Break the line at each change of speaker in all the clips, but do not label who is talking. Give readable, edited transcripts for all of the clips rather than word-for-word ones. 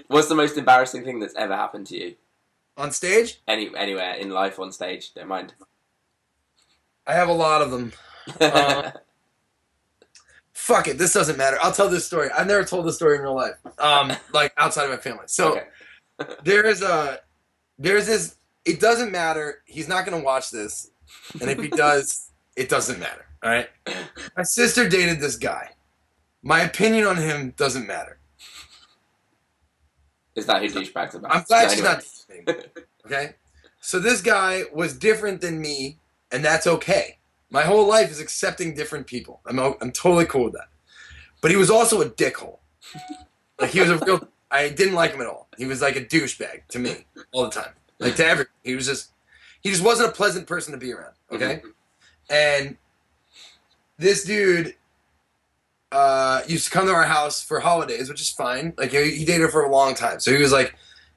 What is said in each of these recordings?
What's the most embarrassing thing that's ever happened to you?
On stage?
Anywhere in life, on stage, don't mind.
I have a lot of them. Fuck it, this doesn't matter. I'll tell this story. I've never told this story in real life. Like outside of my family. So
Okay.
there's this. It doesn't matter. He's not gonna watch this, and if he does, it doesn't matter. All right. My sister dated this guy. My opinion on him doesn't matter.
Is that who douchebags about?
I'm glad
No,
she's not dating. Okay. So this guy was different than me, and that's okay. My whole life is accepting different people. I'm totally cool with that. But he was also a dickhole. Like he was a real. I didn't like him at all. He was like a douchebag to me all the time. Like to everyone. He just wasn't a pleasant person to be around. Okay. And this dude used to come to our house for holidays, which is fine. Like he dated her for a long time, so he was like,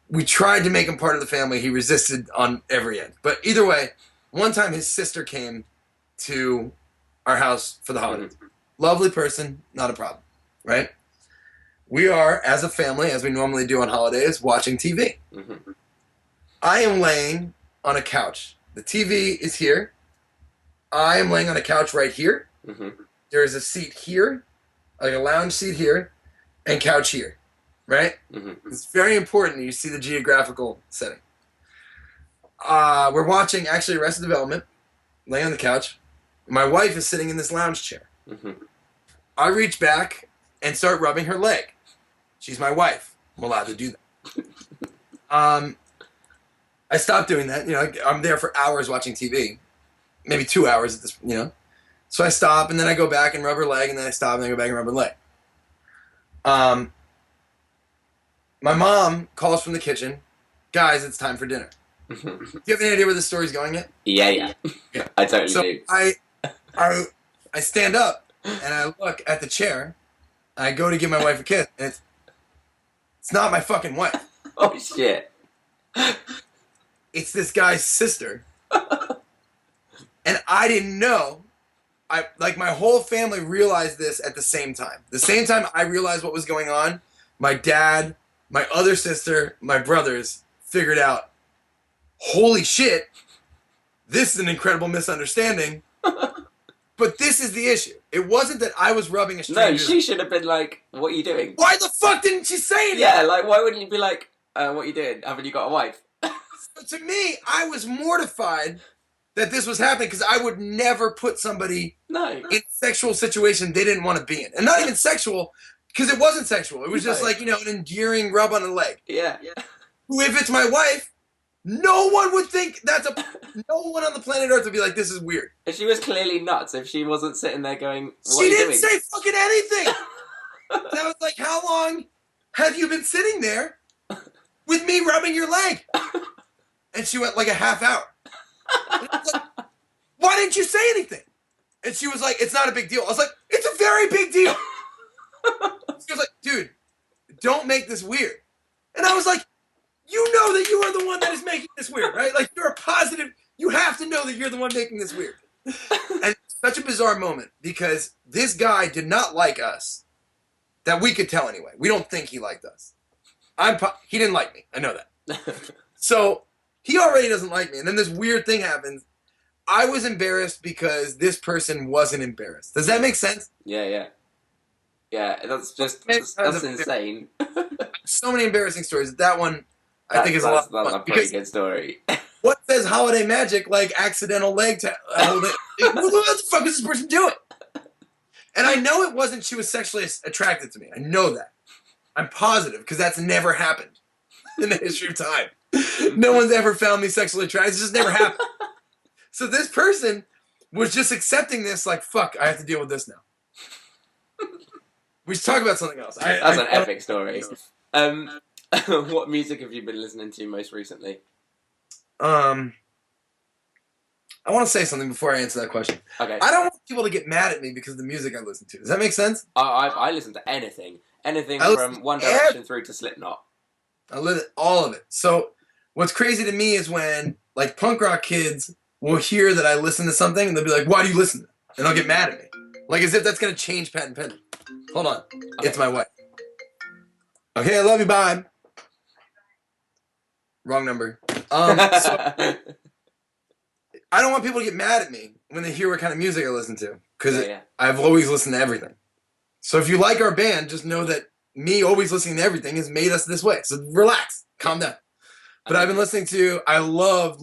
we tried to make him part of the family. He resisted on every end. But either way, one time his sister came to our house for the holidays. Lovely person, not a problem, right? We are, as a family, as we normally do on holidays, watching TV. I am laying on a couch. The TV is here. I am laying on a couch right here. There is a seat here, like a lounge seat here, and couch here, right? It's very important you see the geographical setting. We're watching, actually, Arrested Development, laying on the couch. My wife is sitting in this lounge chair. I reach back and start rubbing her leg. She's my wife. I'm allowed to do that. I stopped doing that. You know, I'm there for hours watching TV. Maybe 2 hours at this, you know. So I stop, and then I go back and rub her leg, and then I stop, and then I go back and rub her leg. My mom calls from the kitchen, guys, it's time for dinner. Do you have any idea where this story's going yet?
Yeah. I totally do.
I stand up, and I look at the chair, and I go to give my wife a kiss, and it's not my fucking wife.
Oh, shit.
It's this guy's sister. And I didn't know. My whole family realized this at the same time. The same time I realized what was going on, my dad, my other sister, my brothers figured out, holy shit, this is an incredible misunderstanding. But this is the issue. It wasn't that I was rubbing a stranger.
No, she should have been like, what are you doing?
Why the fuck didn't she say anything?
Yeah, like, why wouldn't you be like, what are you doing? Haven't you got a wife?
To me, I was mortified that this was happening because I would never put somebody in a sexual situation they didn't want to be in. And not even sexual, because it wasn't sexual. It was just like, you know, an endearing rub on the leg.
Yeah.
Who, if it's my wife, no one would think no one on the planet Earth would be like, this is weird.
If she was clearly nuts, if she wasn't sitting there going, what
she
are you
didn't
doing?
say fucking anything. I was like, how long have you been sitting there with me rubbing your leg? And she went like a half hour. And I was like, why didn't you say anything? And she was like, it's not a big deal. I was like, it's a very big deal. She was like, dude, don't make this weird. And I was like, you know that you are the one that is making this weird, right? Like, you're a positive. You have to know that you're the one making this weird. And it's such a bizarre moment because this guy did not like us. That we could tell anyway. We don't think he liked us. He didn't like me. I know that. So he already doesn't like me. And then this weird thing happens. I was embarrassed because this person wasn't embarrassed. Does that make sense?
Yeah, that's insane.
So many embarrassing stories. That one, I think, is a lot of fun.
That's a pretty good story.
What says holiday magic like accidental leg holding? What the fuck is this person doing? And I know it wasn't she was sexually attracted to me. I know that. I'm positive, because that's never happened in the history of time. No one's ever found me sexually attracted. It's just never happened. So this person was just accepting this like, fuck, I have to deal with this now. We should talk about something else.
That's an epic story. What music have you been listening to most recently?
I want to say something before I answer that question.
Okay.
I don't want people to get mad at me because of the music I listen to. Does that make sense?
I listen to anything. Anything from One Direction through to Slipknot.
I listen to all of it. So what's crazy to me is when like punk rock kids will hear that I listen to something and they'll be like, why do you listen to that? And they'll get mad at me. Like as if that's going to change Pat and Penny. Hold on. Okay. It's my wife. Okay, I love you, bye. Wrong number. So I don't want people to get mad at me when they hear what kind of music I listen to, because
yeah.
I've always listened to everything. So if you like our band, just know that me always listening to everything has made us this way. So relax, calm down. But I've been listening to, I love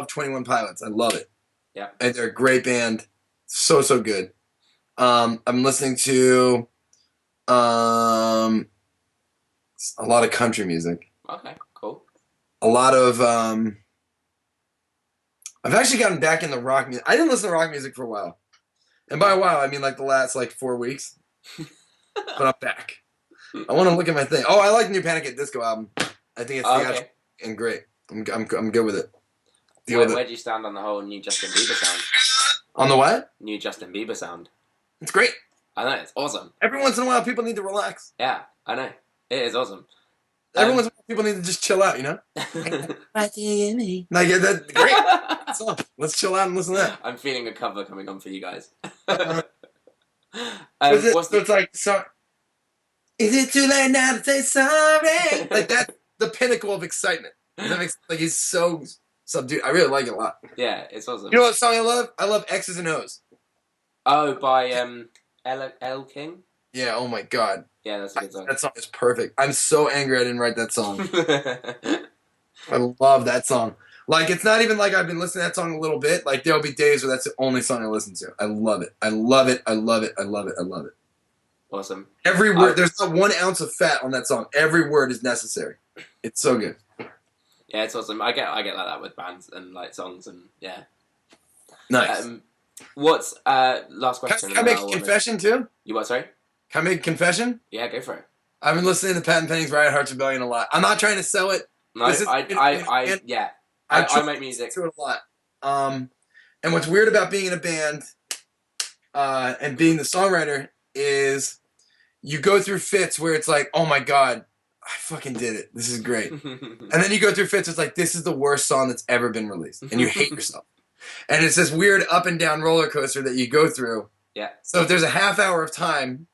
21 Pilots. I love it.
Yeah.
And they're a great band. So good. I'm listening to a lot of country music.
Okay, cool.
A lot of I've actually gotten back into rock music. I didn't listen to rock music for a while. And by a while, I mean like the last 4 weeks. But I'm back. I want to look at my thing. Oh, I like the new Panic at Disco album. I think it's theatrical and great. I'm good with it.
Where do you stand on the whole new Justin Bieber sound?
On the what?
New Justin Bieber sound.
It's great.
I know, it's awesome.
Every once in a while, people need to relax.
Yeah, I know. It is awesome.
Every once in a while, people need to just chill out, you know? Like, that's great. So, let's chill out and listen to that.
I'm feeling a cover coming on for you guys.
It's like, so, is it too late now to say sorry? Like, that's the pinnacle of excitement. That makes, like, he's so subdued. I really like it a lot.
Yeah, it's awesome.
You know what song I love? I love X's and O's.
Oh, by L King?
Yeah, oh my god.
Yeah, that's a good song.
That song is perfect. I'm so angry I didn't write that song. I love that song. Like, it's not even like I've been listening to that song a little bit. Like, there'll be days where that's the only song I listen to. I love it. I love it. I love it. I love it. I love it.
Awesome.
Every word, there's not 1 ounce of fat on that song. Every word is necessary. It's so good.
Yeah, it's awesome. I get like that with bands and like songs and yeah.
Nice.
What's last question?
Can I make a confession too?
You what? Sorry.
Can I make a confession?
Yeah, go for it.
I've been listening to Pat and Penny's Riot Hearts Rebellion a lot. I'm not trying to sell it.
No, I make music
to it a lot. And what's weird about being in a band and being the songwriter is you go through fits where it's like, oh my god, I fucking did it. This is great. And then you go through fits, it's like, this is the worst song that's ever been released. And you hate yourself. And it's this weird up and down roller coaster that you go through.
Yeah.
So if there's a half hour of time,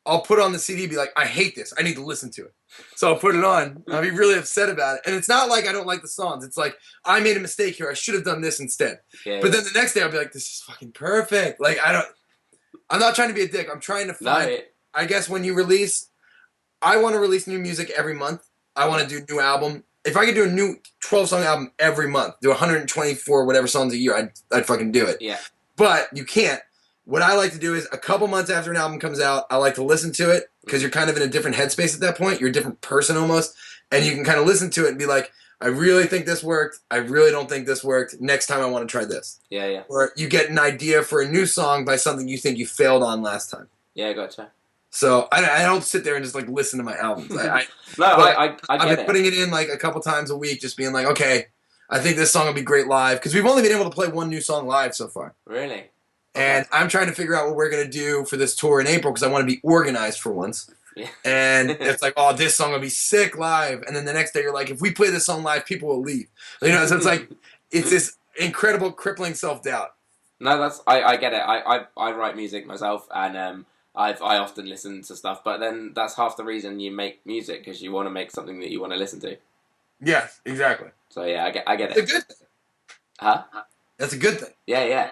I'll put on the CD and be like, I hate this. I need to listen to it. So I'll put it on. I'll be really upset about it. And it's not like I don't like the songs. It's like, I made a mistake here. I should have done this instead. Yeah, but then the next day I'll be like, this is fucking perfect. Like, I'm not trying to be a dick. I'm trying to find, I guess when you release, I want to release new music every month. I want to do a new album. If I could do a new 12-song album every month, do 124 whatever songs a year, I'd fucking do it.
Yeah.
But you can't. What I like to do is a couple months after an album comes out, I like to listen to it because you're kind of in a different headspace at that point. You're a different person almost. And you can kind of listen to it and be like, I really think this worked. I really don't think this worked. Next time I want to try this.
Yeah, yeah.
Or you get an idea for a new song by something you think you failed on last time.
Yeah, gotcha.
So I don't sit there and just like listen to my albums. I
I've
been putting it in like a couple times a week, just being like, okay, I think this song will be great live because we've only been able to play one new song live so far.
Really?
And I'm trying to figure out what we're gonna do for this tour in April because I want to be organized for once.
Yeah.
And it's like, oh, this song will be sick live, and then the next day you're like, if we play this song live, people will leave. You know, so it's like it's this incredible crippling self-doubt.
No, I get it. I write music myself, and I often listen to stuff, but then that's half the reason you make music because you want to make something that you want to listen to.
Yeah, exactly.
So yeah, I get it.
It's a good thing.
Huh?
That's a good thing.
Yeah, yeah.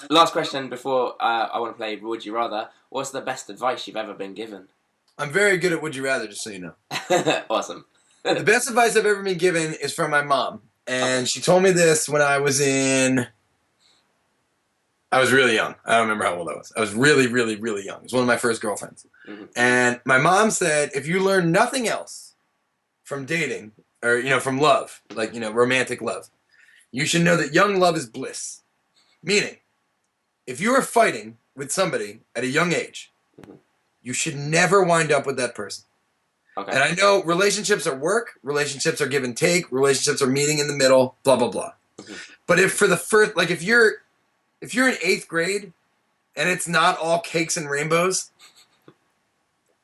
Last question before I want to play Would You Rather. What's the best advice you've ever been given?
I'm very good at Would You Rather, just so you know.
Awesome.
The best advice I've ever been given is from my mom. And she told me this when I was really young. I don't remember how old I was. I was really, really, really young. It was one of my first girlfriends. Mm-hmm. And my mom said, if you learn nothing else from dating, or, from love, like, romantic love, you should know that young love is bliss. Meaning, if you are fighting with somebody at a young age, mm-hmm. you should never wind up with that person. Okay. And I know relationships are work, relationships are give and take, relationships are meeting in the middle, blah, blah, blah. Mm-hmm. But if you're in 8th grade and it's not all cakes and rainbows,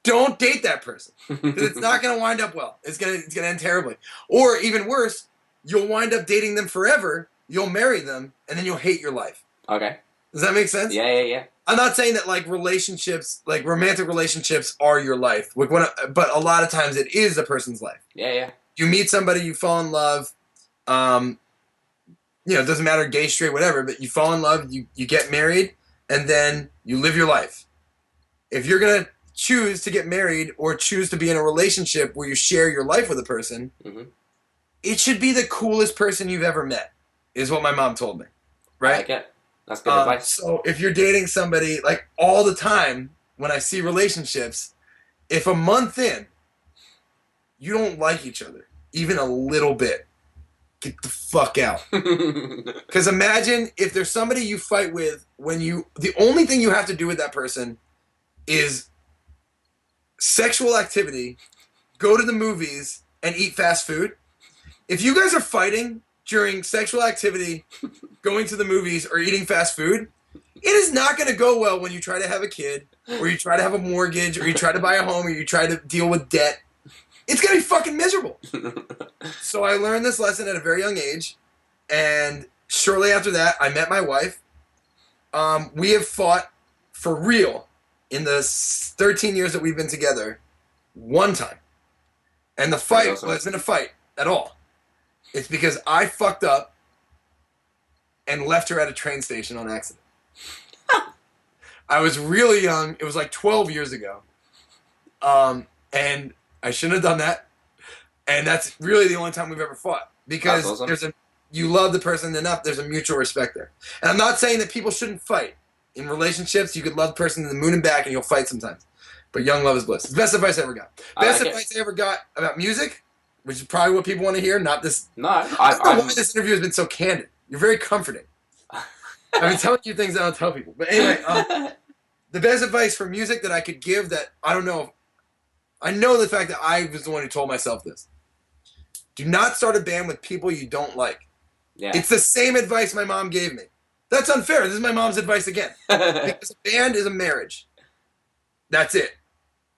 don't date that person. Because it's not going to wind up well. It's going to end terribly. Or even worse, you'll wind up dating them forever, you'll marry them, and then you'll hate your life.
Okay.
Does that make sense?
Yeah.
I'm not saying that like relationships, like romantic relationships, are your life. Like but a lot of times it is a person's life.
Yeah.
You meet somebody, you fall in love. It doesn't matter, gay, straight, whatever. But you fall in love, you get married, and then you live your life. If you're gonna choose to get married or choose to be in a relationship where you share your life with a person, it should be the coolest person you've ever met. Is what my mom told me. Right?
I like it. That's good advice.
So if you're dating somebody, like all the time when I see relationships, if a month in you don't like each other even a little bit, get the fuck out. Because imagine if there's somebody you fight with the only thing you have to do with that person is sexual activity, go to the movies, and eat fast food. If you guys are fighting during sexual activity, going to the movies, or eating fast food, it is not going to go well when you try to have a kid, or you try to have a mortgage, or you try to buy a home, or you try to deal with debt. It's going to be fucking miserable. So I learned this lesson at a very young age, and shortly after that, I met my wife. We have fought for real in the 13 years that we've been together one time. And the fight wasn't a fight at all. It's because I fucked up and left her at a train station on accident. I was really young. It was like 12 years ago. And I shouldn't have done that. And that's really the only time we've ever fought. Because awesome. You love the person enough, there's a mutual respect there. And I'm not saying that people shouldn't fight. In relationships, you could love the person to the moon and back, and you'll fight sometimes. But young love is bliss. It's the best advice I ever got. Best advice I ever got about music, which is probably what people want to hear, not this.
No,
I don't know why this interview has been so candid. You're very comforting. I've been telling you things I don't tell people. But anyway, the best advice for music that I could give that, I don't know, I know the fact that I was the one who told myself this. Do not start a band with people you don't like.
Yeah.
It's the same advice my mom gave me. That's unfair. This is my mom's advice again. Because a band is a marriage. That's it.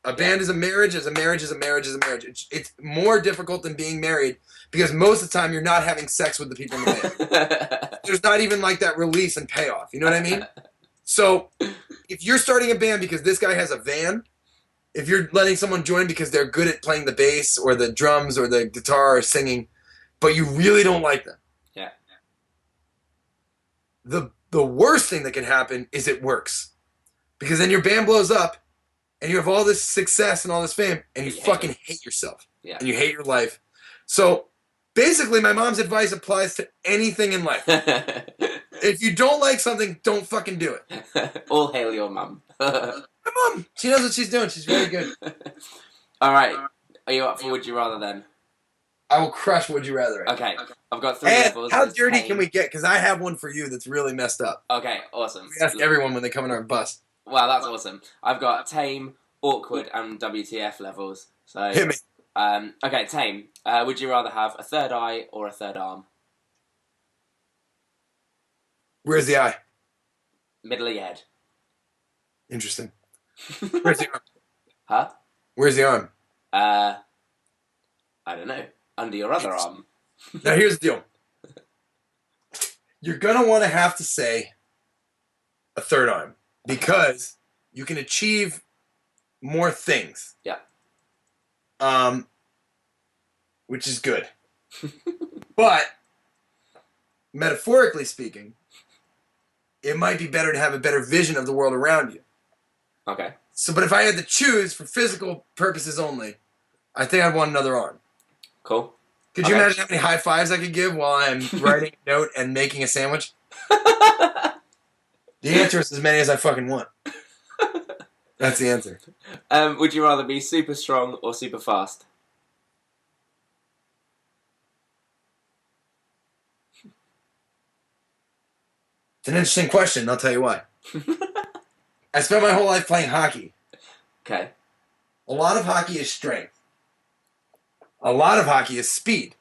A band is a marriage, is a marriage, is a marriage, is a marriage. It's more difficult than being married because most of the time you're not having sex with the people in the band. There's not even like that release and payoff. You know what I mean? So if you're starting a band because this guy has a van, if you're letting someone join because they're good at playing the bass or the drums or the guitar or singing, but you really don't like them.
Yeah.
The worst thing that can happen is it works. Because then your band blows up and you have all this success and all this fame and you fucking hate yourself.
Yeah.
And you hate your life. So basically my mom's advice applies to anything in life. If you don't like something, don't fucking do it.
All hail your mum.
My mom, she knows what she's doing. She's very good.
All right. Are you up for Would You Rather then?
I will crush Would You Rather.
Okay. I've got 3
and
levels.
how dirty can we get? Because I have one for you that's really messed up.
Okay, awesome.
We ask everyone when they come in our bus.
Wow, that's awesome. I've got tame, awkward, and WTF levels. So
hit me.
Okay, tame. Would you rather have a third eye or a third arm?
Where's the eye?
Middle of your head.
Interesting. Where's the arm?
Huh?
Where's the arm?
I don't know. Under your other arm.
Now here's the deal. You're gonna want to have to say a third arm because you can achieve more things.
Yeah.
Which is good. But metaphorically speaking, it might be better to have a better vision of the world around you.
Okay.
So, but if I had to choose for physical purposes only, I think I'd want another arm.
Cool.
Could you imagine how many high fives I could give while I'm writing a note and making a sandwich? The answer is as many as I fucking want. That's the answer.
Would you rather be super strong or super fast?
It's an interesting question, I'll tell you why. I spent my whole life playing hockey.
Okay.
A lot of hockey is strength. A lot of hockey is speed.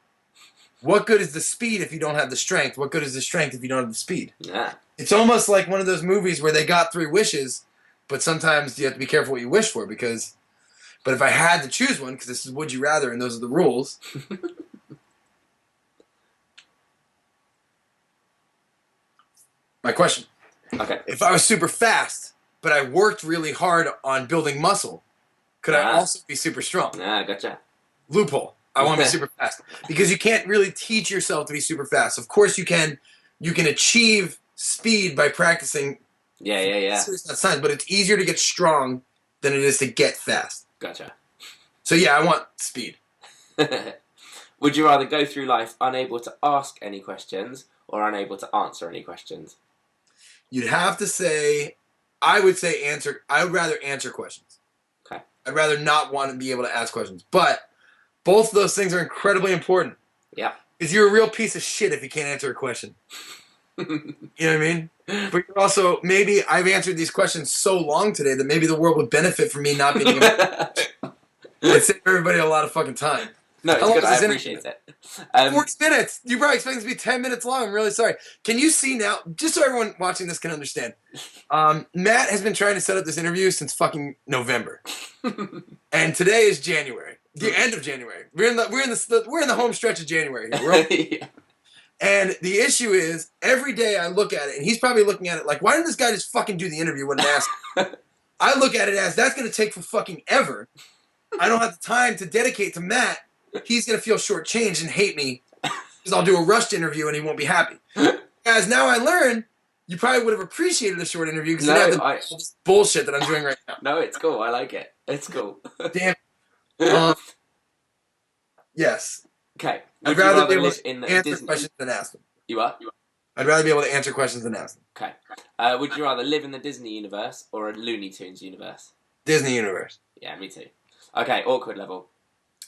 What good is the speed if you don't have the strength? What good is the strength if you don't have the speed?
Yeah.
It's almost like one of those movies where they got 3 wishes, but sometimes you have to be careful what you wish for because... But if I had to choose one, because this is Would You Rather and those are the rules... My question.
Okay.
If I was super fast, but I worked really hard on building muscle, could I also be super strong?
Gotcha.
Loophole. I want to be super fast. Because you can't really teach yourself to be super fast. Of course you can. You can achieve speed by practicing.
Yeah.
It's not science, but it's easier to get strong than it is to get fast.
Gotcha.
So yeah, I want speed.
Would you rather go through life unable to ask any questions or unable to answer any questions?
You'd have to say, I would rather answer questions.
Okay.
I'd rather not want to be able to ask questions. But both of those things are incredibly important.
Yeah.
Because you're a real piece of shit if you can't answer a question. You know what I mean? But you're also, maybe I've answered these questions so long today that maybe the world would benefit from me not being able to. It'd save everybody a lot of fucking time.
No, it's good. I appreciate it.
40 minutes. You probably expect this to be 10 minutes long. I'm really sorry. Can you see now, just so everyone watching this can understand, Matt has been trying to set up this interview since fucking November. And today is January. The end of January. We're in the home stretch of January here.
Yeah.
And the issue is, every day I look at it, and he's probably looking at it like, why didn't this guy just fucking do the interview when asked? I look at it as, that's going to take for fucking ever. I don't have the time to dedicate to Matt. He's going to feel shortchanged and hate me because I'll do a rushed interview and he won't be happy. As now I learn, you probably would have appreciated a short interview because this bullshit that I'm doing right now.
No, it's cool. I like it. It's cool.
Damn. Yes.
Okay.
I'd rather be able to answer questions than ask them.
You are?
I'd rather be able to answer questions than ask them.
Okay. Would you rather live in the Disney universe or a Looney Tunes universe?
Disney universe.
Yeah, me too. Okay, awkward level.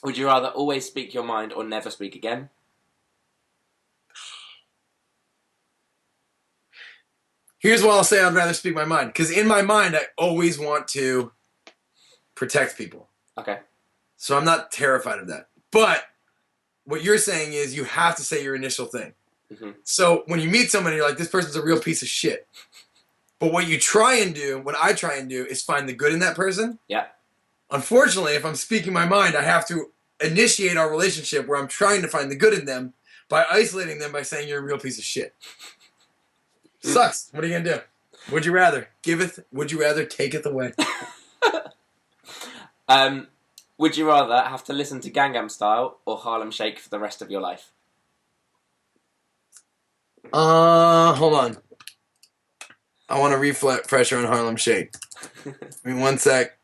Would you rather always speak your mind or never speak again?
Here's what I'll say. I'd rather speak my mind. Because in my mind, I always want to protect people.
Okay.
So I'm not terrified of that. But what you're saying is you have to say your initial thing.
Mm-hmm.
So when you meet someone, you're like, this person's a real piece of shit. But what I try and do is find the good in that person.
Yeah.
Unfortunately, if I'm speaking my mind, I have to initiate our relationship where I'm trying to find the good in them by isolating them by saying you're a real piece of shit. Sucks. What are you going to do? Would you rather? Giveth, would you rather, taketh away.
Would you rather have to listen to Gangnam Style or Harlem Shake for the rest of your life?
Hold on. I want to refresh on Harlem Shake. Give me one sec.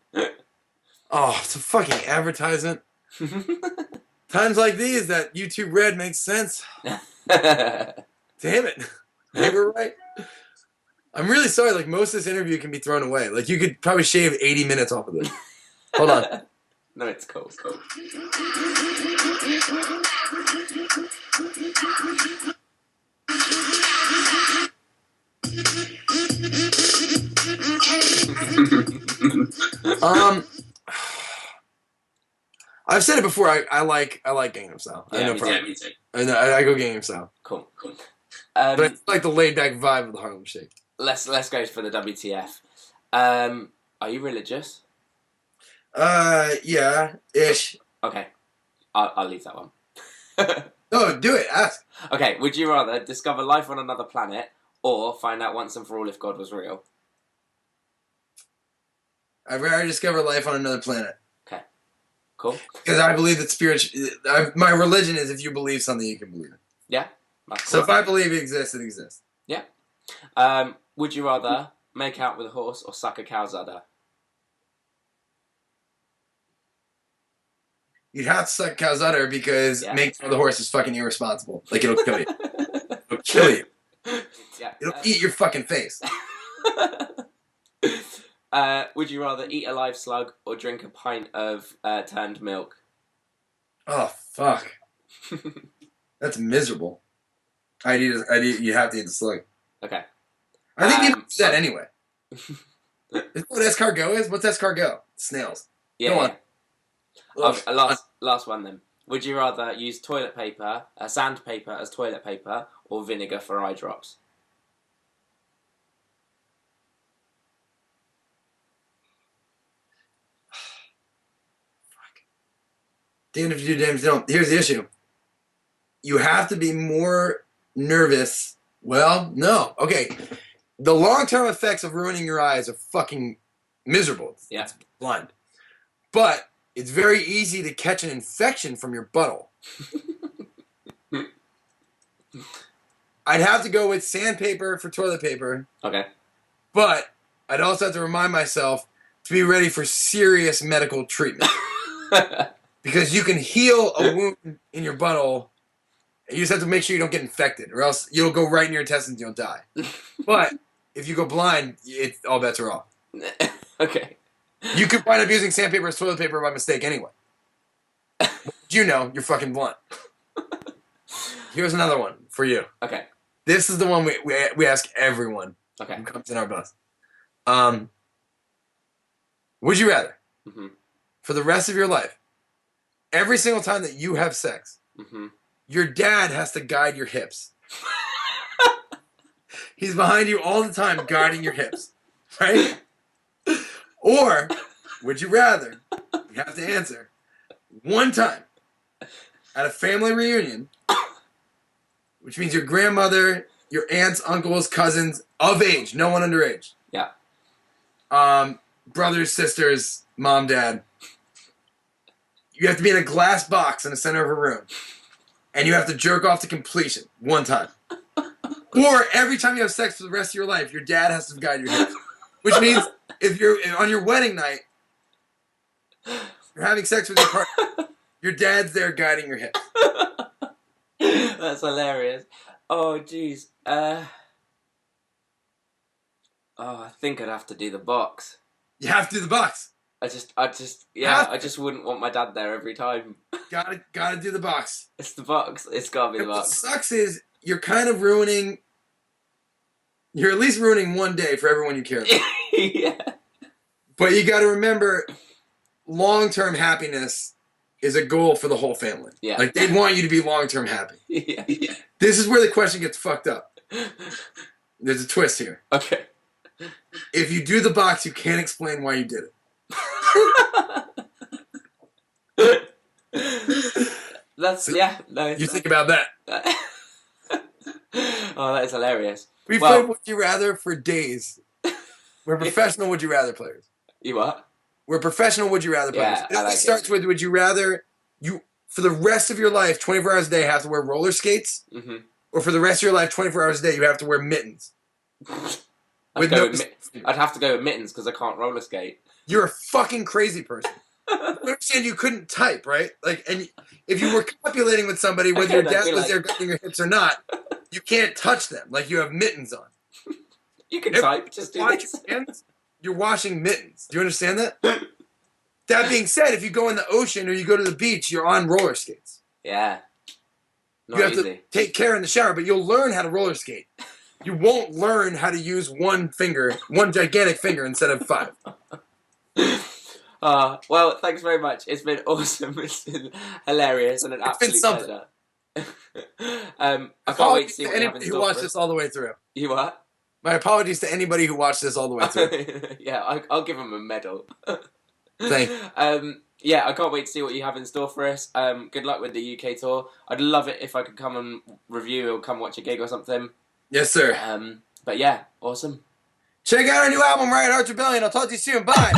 Oh, it's a fucking advertisement. Times like these that YouTube Red makes sense. Damn it. They were right. I'm really sorry. Like, most of this interview can be thrown away. Like, you could probably shave 80 minutes off of this. Hold on.
No, it's cool. It's cool.
I've said it before. I like Gangnam Style.
Yeah,
no problem.
me too.
I go Gangnam Style.
Cool.
But I like the laid back vibe of the Harlem Shake.
Let's go for the WTF. Are you religious?
Yeah, ish.
Okay, I'll leave that one.
No, do it. Ask.
Okay, would you rather discover life on another planet or find out once and for all if God was real?
I'd rather discover life on another planet.
Okay, cool.
Because I believe that my religion is if you believe something, you can believe it.
Yeah. That's cool.
So if I believe it exists, it exists.
Yeah. Would you rather make out with a horse or suck a cow's udder?
You'd have to suck a cow's udder because making out with a horse is fucking irresponsible. Like, it'll kill you. It'll kill you.
Yeah.
It'll eat your fucking face.
Would you rather eat a live slug or drink a pint of turned milk?
Oh, fuck. That's miserable. You have to eat the slug.
Okay.
I think you do that anyway. Is that what escargot is? What's escargot? Snails.
Yeah.
Go on.
Last one then. Would you rather use toilet paper, sandpaper as toilet paper, or vinegar for eye drops?
Damn if you do, damn if you don't. Here's the issue. You have to be more nervous. Well, no. Okay. the long-term effects of ruining your eyes are fucking miserable.
Yeah.
It's blind. But it's very easy to catch an infection from your butthole. I'd have to go with sandpaper for toilet paper.
Okay.
But I'd also have to remind myself to be ready for serious medical treatment. Because you can heal a wound in your butthole, and you just have to make sure you don't get infected, or else you'll go right in your intestines and you'll die. But if you go blind, all bets are off.
Okay.
You could wind up using sandpaper as toilet paper by mistake anyway. You know, you're fucking blunt. Here's another one for you.
Okay.
This is the one we ask everyone
Okay.
who comes in our bus. Would you rather, for the rest of your life, every single time that you have sex, your dad has to guide your hips? He's behind you all the time guiding your hips, right? Or would you rather, you have to answer, one time at a family reunion, which means your grandmother, your aunts, uncles, cousins, of age, no one underage.
Yeah.
Brothers, sisters, mom, dad. You have to be in a glass box in the center of a room. And you have to jerk off to completion one time. Or every time you have sex for the rest of your life, your dad has to guide your hips. Which means if you're on your wedding night, you're having sex with your partner, your dad's there guiding your hips.
That's hilarious. Oh, jeez. I think I'd have to do the box.
You have to do the box.
I just wouldn't want my dad there every time.
Gotta do the box.
It's the box. It's gotta be the
What
box.
sucks is you're kind of ruining. You're at least ruining one day for everyone you care about.
Yeah.
But you got to remember, long-term happiness is a goal for the whole family.
Yeah.
Like they want you to be long-term happy.
Yeah.
This is where the question gets fucked up. There's a twist here.
Okay.
If you do the box, you can't explain why you did it.
You
think about that.
Oh, that is hilarious.
We played Would You Rather for days. We're professional Would You Rather players.
You what?
We're professional Would You Rather players.
Yeah,
It starts with Would you rather for the rest of your life, 24 hours a day, have to wear roller skates? Or for the rest of your life, 24 hours a day, you have to wear mittens?
I'd have to go with mittens because I can't roller skate.
You're a fucking crazy person. I understand you couldn't type, right? Like, and if you were copulating with somebody, whether your dad was there guiding your hips or not, you can't touch them. Like you have mittens on.
You can type. Just do this.
Hands, you're washing mittens. Do you understand that? That being said, if you go in the ocean or you go to the beach, you're on roller skates.
Yeah. Not
you have
easy.
to take care in the shower, but you'll learn how to roller skate. You won't learn how to use one gigantic finger instead of 5.
Well, thanks very much. It's been awesome. It's been hilarious and an absolute pleasure. I can't wait to see what you have in store
who watched this all the way through.
You what?
My apologies to anybody who watched this all the way through.
Yeah, I'll give them a medal.
Thank you.
Yeah, I can't wait to see what you have in store for us. Good luck with the UK tour. I'd love it if I could come and review or come watch a gig or something.
Yes, sir.
But yeah, awesome.
Check out our new album, Riot Hearts Rebellion. I'll talk to you soon. Bye.